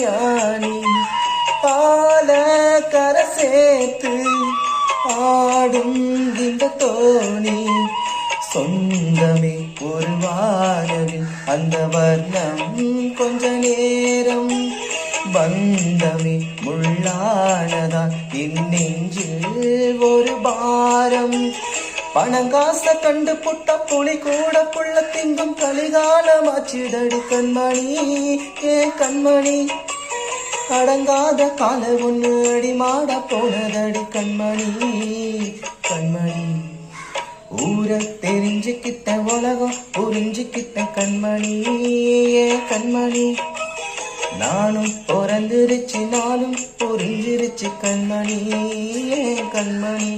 ஞானி பால கரை சேர்த்து ஆடும் இந்த தோணி சொந்தமே ஒரு வானவில் அந்த வர்ணம் கொஞ்ச நேரம் பந்தமே முள்ளானதான் நெஞ்சில் ஒரு பாரம் பணங்காச கண்டு புட்ட புலி கூட புள்ள திங்கும் கலிகாலமாச்சிடடி கண்மணி ஏன் கண்மணி அடங்காத கால ஒண்ணு அடி மாட போனதடி கண்மணி கண்மணி ஊர தெரிஞ்சுக்கிட்ட உலகம் புரிஞ்சுக்கிட்ட கண்மணி ஏன் கண்மணி நானும் பிறந்திருச்சு நாளும் புரிஞ்சிருச்சு கண்மணி ஏன் கண்மணி